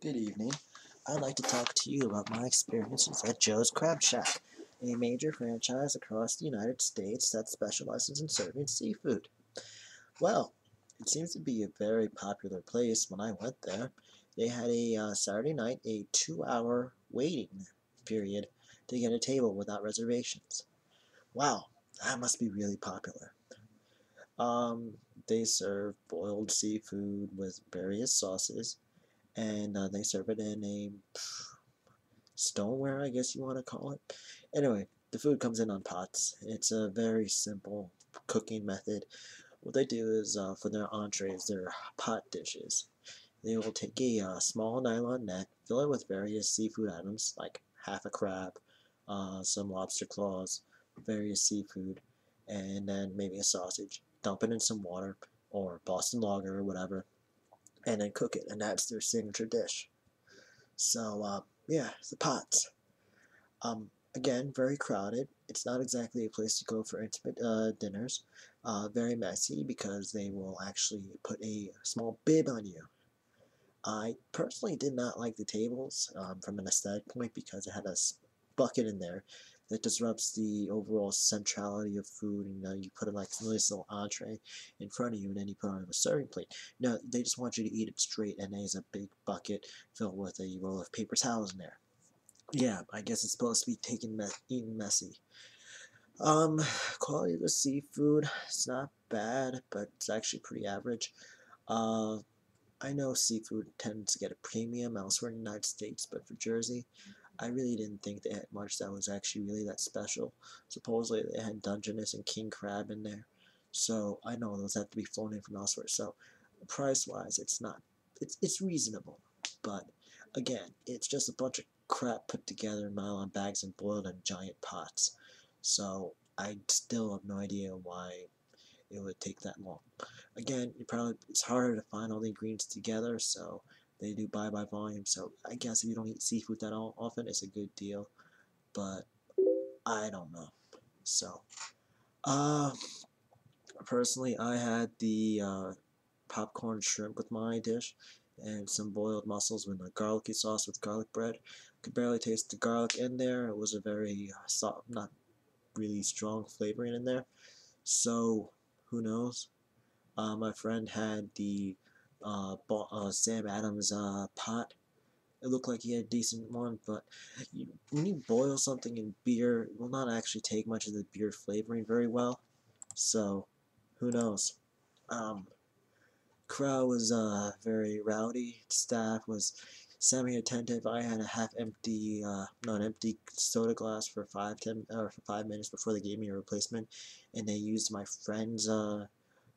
Good evening. I'd like to talk to you about my experiences at Joe's Crab Shack, a major franchise across the United States that specializes in serving seafood. Well, it seems to be a very popular place when I went there. They had a Saturday night, a 2-hour waiting period to get a table without reservations. Wow, that must be really popular. Um, they serve boiled seafood with various sauces, and they serve it in a stoneware, I guess you want to call it. Anyway, the food comes in on pots. It's a very simple cooking method. What they do is for their entrees, their pot dishes, they will take a small nylon net, fill it with various seafood items like half a crab, some lobster claws, various seafood, and then maybe a sausage. Dump it in some water or Boston lager or whatever, and then cook it, and that's their signature dish. So, yeah, the pots. Again, very crowded. It's not exactly a place to go for intimate dinners. Very messy because they will actually put a small bib on you. I personally did not like the tables from an aesthetic point because it had a bucket in there that disrupts the overall centrality of food. And you put it like a nice little entree in front of you, and then you put it on a serving plate. No, they just want you to eat it straight, and there's a big bucket filled with a roll of paper towels in there. Yeah, I guess it's supposed to be eaten messy. Um, Quality of the seafood, it's not bad, but it's actually pretty average. Uh, I know seafood tends to get a premium elsewhere in the United States, but for Jersey, I really didn't think they had much that was actually really that special. Supposedly they had Dungeness and king crab in there, so I know those have to be flown in from elsewhere. So price-wise, it's reasonable, but again, it's just a bunch of crap put together in nylon bags and boiled in giant pots. So I still have no idea why it would take that long. Again, it's harder to find all the ingredients together, so they do buy by volume. So I guess if you don't eat seafood that often, it's a good deal. But I don't know. So, uh, personally, I had the popcorn shrimp with my dish, and some boiled mussels with a garlicky sauce with garlic bread. Could barely taste the garlic in there. It was a very soft, not really strong flavoring in there. So, who knows? My friend had the Sam Adams pot. It looked like he had a decent one, but when you boil something in beer, it will not actually take much of the beer flavoring very well. So, who knows? Um, Crowd was very rowdy. Staff was semi-attentive. I had a half-empty, not an empty soda glass for 5 minutes before they gave me a replacement, and they used my friend's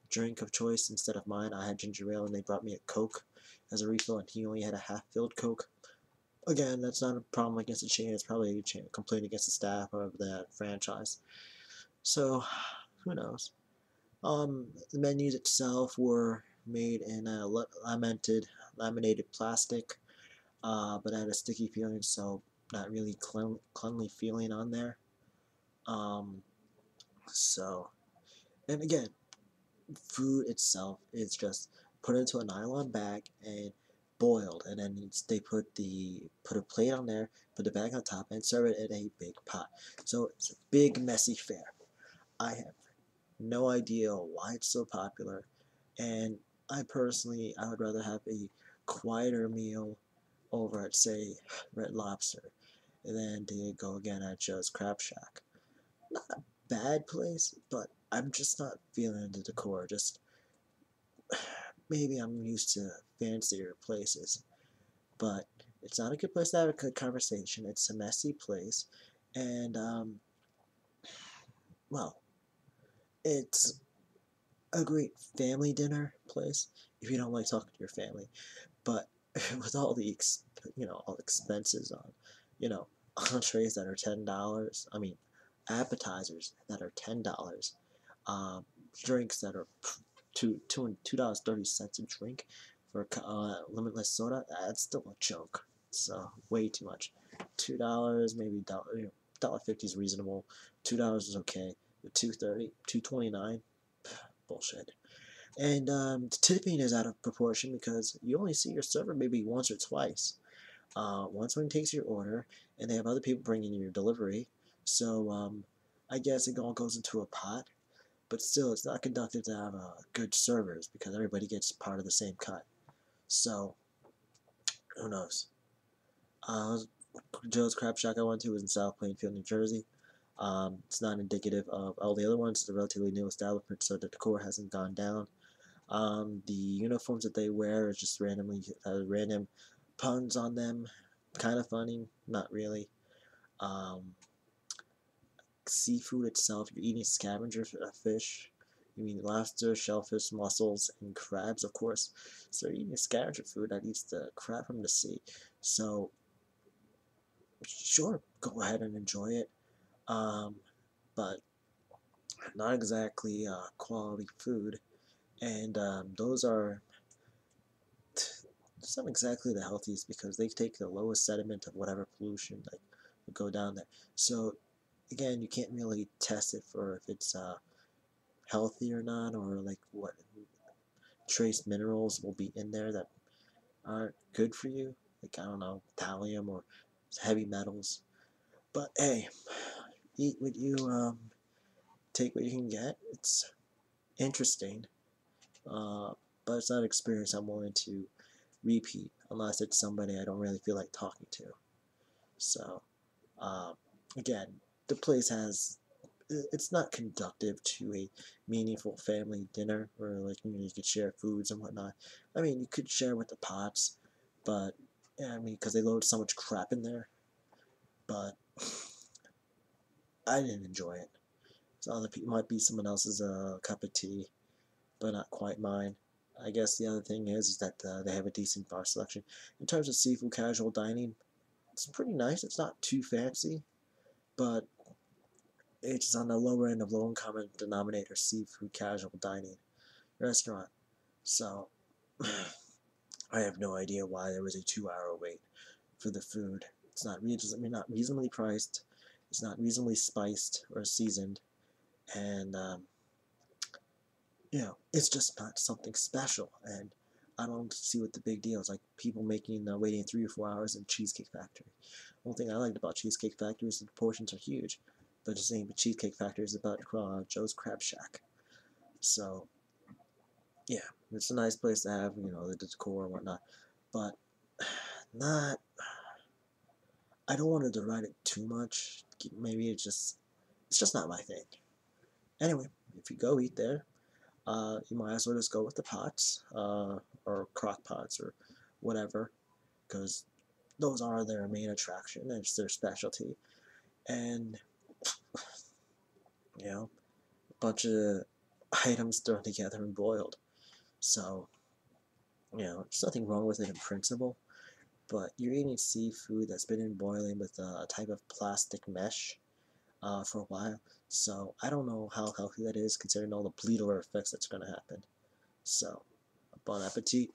drink of choice instead of mine. I had ginger ale, and they brought me a Coke as a refill, and he only had a half-filled Coke. Again, that's not a problem against the chain. It's probably a complaint against the staff of that franchise. So, who knows? The menus itself were made in a laminated plastic, but had a sticky feeling, so not really cleanly feeling on there. Um, so, and again, food itself is just put into a nylon bag and boiled, and then they put a plate on there, put the bag on top, and serve it in a big pot. So it's a big messy fare. I have no idea why it's so popular, and I would rather have a quieter meal over at, say, Red Lobster than to go again at Joe's Crab Shack. Not a bad place, but I'm just not feeling the decor. Just maybe I'm used to fancier places, but it's not a good place to have a good conversation. It's a messy place, and well, it's a great family dinner place if you don't like talking to your family. But with all the all expenses on, you know, entrees that are $10. I mean, appetizers that are $10. Drinks that are $2.30 a drink for limitless soda. That's still a joke. It's way too much. $2, maybe $1.50 is reasonable. $2 is okay. But $2.30, $2.29, bullshit. And the tipping is out of proportion because you only see your server maybe once or twice. Once when he takes your order, and they have other people bringing your delivery. So I guess it all goes into a pot, but still, it's not conductive to have good servers because everybody gets part of the same cut. So who knows? Uh, Joe's Crab Shack I went to was in South Plainfield, New Jersey. It's not indicative of all the other ones. It's a relatively new establishment, so the decor hasn't gone down. The uniforms that they wear is just randomly random puns on them. Kind of funny, not really. Um, Seafood itself, you're eating scavenger fish. You mean lobster, shellfish, mussels, and crabs, of course. So you're eating scavenger food that eats the crab from the sea. So sure, go ahead and enjoy it. Um, but not exactly quality food. And those are it's not exactly the healthiest because they take the lowest sediment of whatever pollution like would go down there. So again, you can't really test it for if it's healthy or not, or like what trace minerals will be in there that aren't good for you. Like I don't know, thallium or heavy metals. But hey, eat what you take what you can get. It's interesting, uh, but it's not an experience I'm willing to repeat unless it's somebody I don't really feel like talking to. So, um, again, the place has it's not conductive to a meaningful family dinner where like you could share foods and whatnot. I mean, you could share with the pots, but yeah, I mean, because they load so much crap in there. But I didn't enjoy it. So other people might be someone else's cup of tea, but not quite mine. I guess the other thing is that they have a decent bar selection. In terms of seafood casual dining, it's pretty nice. It's not too fancy, but it's on the lower end of low common denominator seafood casual dining restaurant. So I have no idea why there was a 2 hour wait for the food. It's not reasonably priced. It's not reasonably spiced or seasoned, and it's just not something special. And I don't see what the big deal is. Like people making waiting 3 or 4 hours in Cheesecake Factory. One thing I liked about Cheesecake Factory is that the portions are huge, but the same Cheesecake Factory is about Joe's Crab Shack. So yeah, it's a nice place to have the decor and whatnot, but not. I don't want to deride it too much. Maybe it's just not my thing. Anyway, if you go eat there, you might as well just go with the pots, or crock pots, or whatever, because those are their main attraction. It's their specialty, and a bunch of items thrown together and boiled. So there's nothing wrong with it in principle, but you're eating seafood that's been in boiling with a type of plastic mesh for a while. So I don't know how healthy that is, considering all the bleed over effects that's going to happen. So, bon appetit.